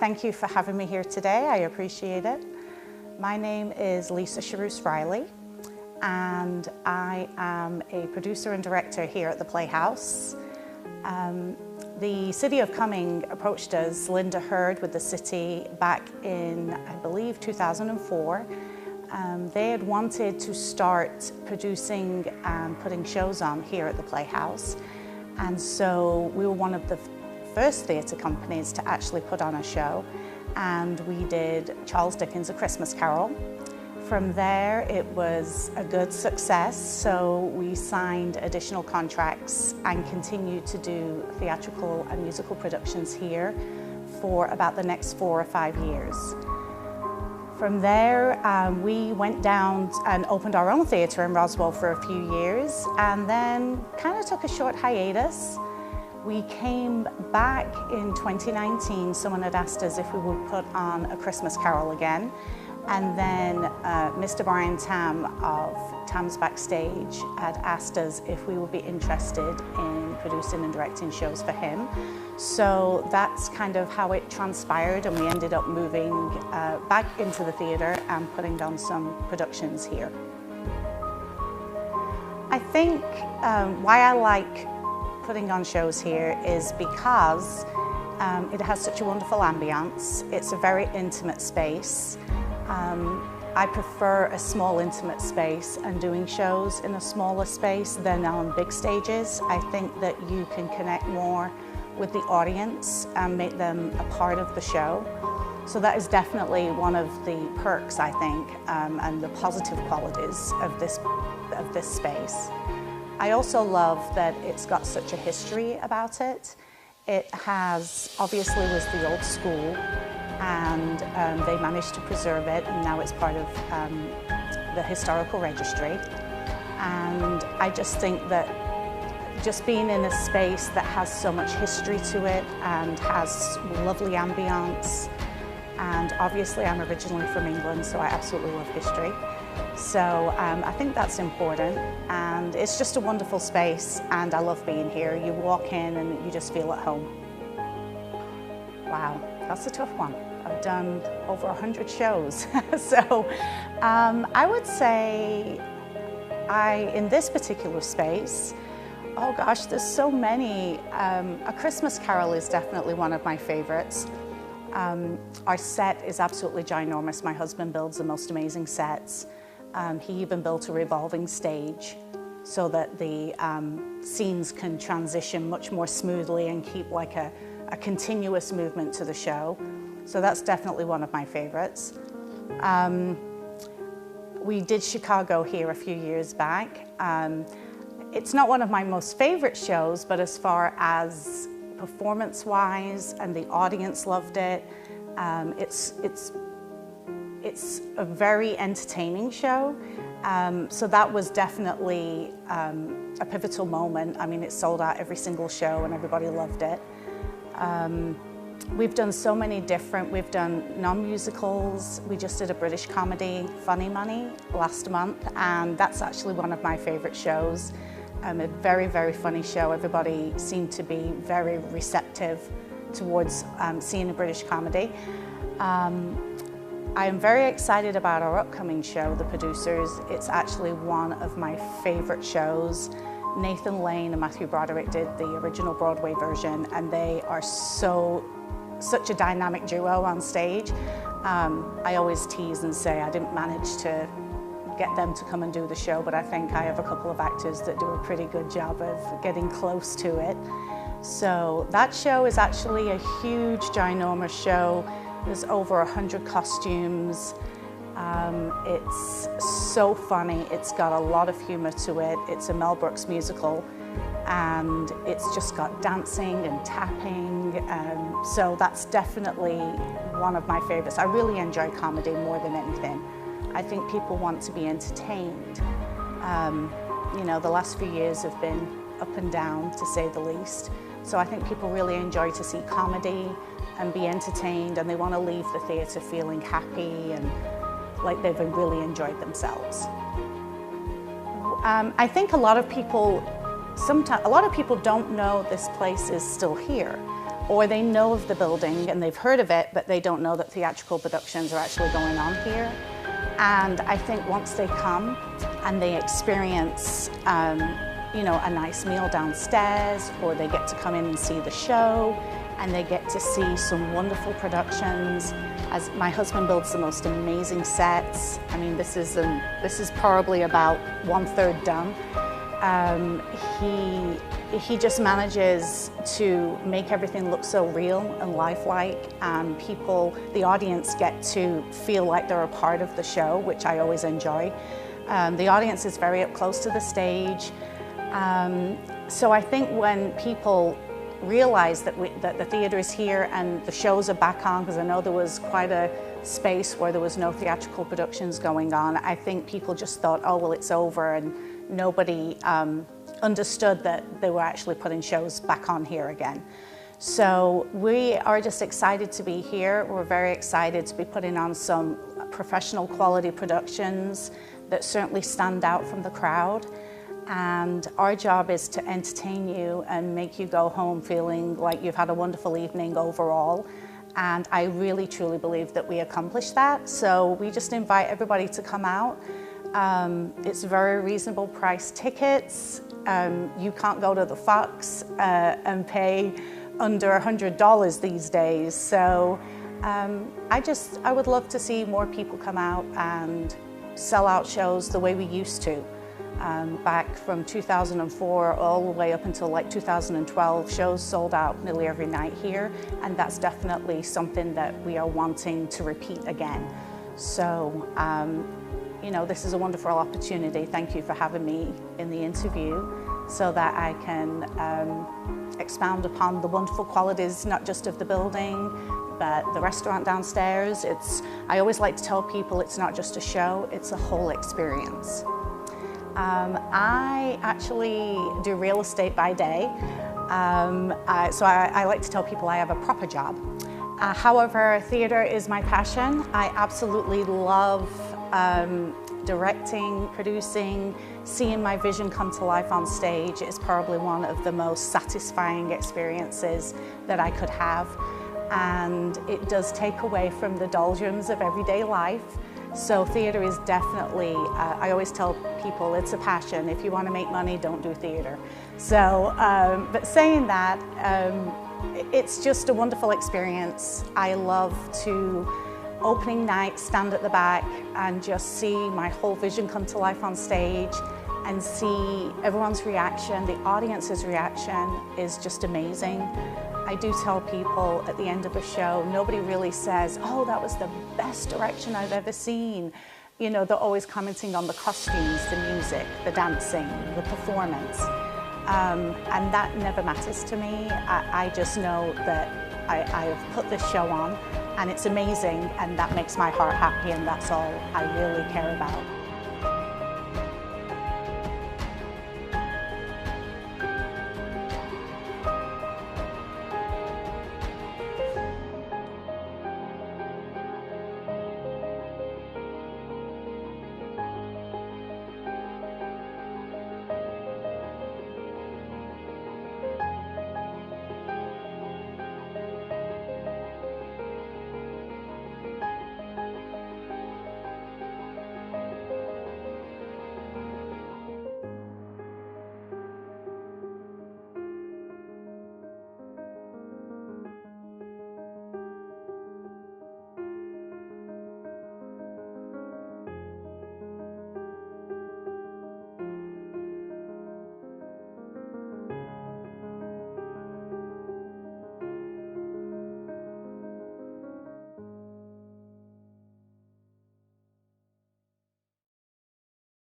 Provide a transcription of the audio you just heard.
thank you for having me here today. I appreciate it. My name is Lisa Sherouse Riley, and I am a producer and director here at the Playhouse. The City of Cumming approached us, Linda Hurd with the city, back in, I believe, 2004. They had wanted to start producing and putting shows on here at the Playhouse. And so we were one of the first theatre companies to actually put on a show. And we did Charles Dickens' A Christmas Carol. From there, it was a good success, so we signed additional contracts and continued to do theatrical and musical productions here for about the next 4 or 5 years. From there, we went down and opened our own theatre in Roswell for a few years, and then kind of took a short hiatus. We came back in 2019. Someone had asked us if we would put on A Christmas Carol again. And then Mr. Brian Tam of Tam's Backstage had asked us if we would be interested in producing and directing shows for him. So that's kind of how it transpired, and we ended up moving back into the theatre and putting on some productions here. I think why I like putting on shows here is because it has such a wonderful ambience. It's a very intimate space. I prefer a small, intimate space, and doing shows in a smaller space than on big stages. I think that you can connect more with the audience and make them a part of the show. So that is definitely one of the perks, I think, and the positive qualities of this space. I also love that it's got such a history about it. It has, obviously, was the old school, and they managed to preserve it, and now it's part of the historical registry. And I just think that just being in a space that has so much history to it and has lovely ambience, and obviously I'm originally from England, so I absolutely love history. So I think that's important, and it's just a wonderful space, and I love being here. You walk in and you just feel at home. Wow, that's a tough one. I've done over 100 shows. So I would say in this particular space, oh gosh, there's so many. A Christmas Carol is definitely one of my favorites. Our set is absolutely ginormous. My husband builds the most amazing sets. He even built a revolving stage so that the scenes can transition much more smoothly and keep like a continuous movement to the show. So that's definitely one of my favorites. We did Chicago here a few years back. It's not one of my most favorite shows, but as far as performance-wise, and the audience loved it, it's a very entertaining show. So that was definitely a pivotal moment. I mean, it sold out every single show and everybody loved it. We've done so many different, we've done non-musicals. We just did a British comedy, Funny Money, last month, and that's actually one of my favorite shows. A very, very funny show. Everybody seemed to be very receptive towards seeing a British comedy. I am very excited about our upcoming show, The Producers. It's actually one of my favorite shows. Nathan Lane and Matthew Broderick did the original Broadway version, and they are such a dynamic duo on stage. I always tease and say I didn't manage to get them to come and do the show, but I think I have a couple of actors that do a pretty good job of getting close to it. So that show is actually a huge, ginormous show. There's over 100 costumes. It's so funny. It's got a lot of humor to it. It's a Mel Brooks musical, and it's just got dancing and tapping. So that's definitely one of my favorites. I really enjoy comedy more than anything. I think people want to be entertained. You know, the last few years have been up and down, to say the least. So I think people really enjoy to see comedy and be entertained, and they want to leave the theatre feeling happy and like they've really enjoyed themselves. I think a lot of people don't know this place is still here, or they know of the building and they've heard of it, but they don't know that theatrical productions are actually going on here. And I think once they come and they experience you know, a nice meal downstairs, or they get to come in and see the show, and they get to see some wonderful productions. As my husband builds the most amazing sets. I mean, this is probably about 1/3 done. He just manages to make everything look so real and lifelike, and people, the audience, get to feel like they're a part of the show, which I always enjoy. The audience is very up close to the stage. So I think when people realize that the theatre is here and the shows are back on, because I know there was quite a space where there was no theatrical productions going on, I think people just thought, oh, well, it's over, and nobody understood that they were actually putting shows back on here again. So we are just excited to be here. We're very excited to be putting on some professional quality productions that certainly stand out from the crowd. And our job is to entertain you and make you go home feeling like you've had a wonderful evening overall. And I really truly believe that we accomplish that. So we just invite everybody to come out. It's very reasonable price tickets. You can't go to the Fox and pay under $100 these days. So I would love to see more people come out and sell out shows the way we used to. Back from 2004 all the way up until like 2012, shows sold out nearly every night here, and that's definitely something that we are wanting to repeat again. So, you know, this is a wonderful opportunity. Thank you for having me in the interview so that I can expound upon the wonderful qualities, not just of the building, but the restaurant downstairs. I always like to tell people it's not just a show, it's a whole experience. I actually do real estate by day, so I like to tell people I have a proper job. However, theatre is my passion. I absolutely love directing, producing, seeing my vision come to life on stage. Is probably one of the most satisfying experiences that I could have, and it does take away from the doldrums of everyday life. So theatre is definitely, I always tell people, it's a passion. If you want to make money, don't do theatre. So, but saying that, it's just a wonderful experience. I love to, opening night, stand at the back and just see my whole vision come to life on stage and see everyone's reaction. The audience's reaction is just amazing. I do tell people at the end of a show, nobody really says, oh, that was the best direction I've ever seen. You know, they're always commenting on the costumes, the music, the dancing, the performance. And that never matters to me. I just know that I have put this show on and it's amazing, and that makes my heart happy, and that's all I really care about.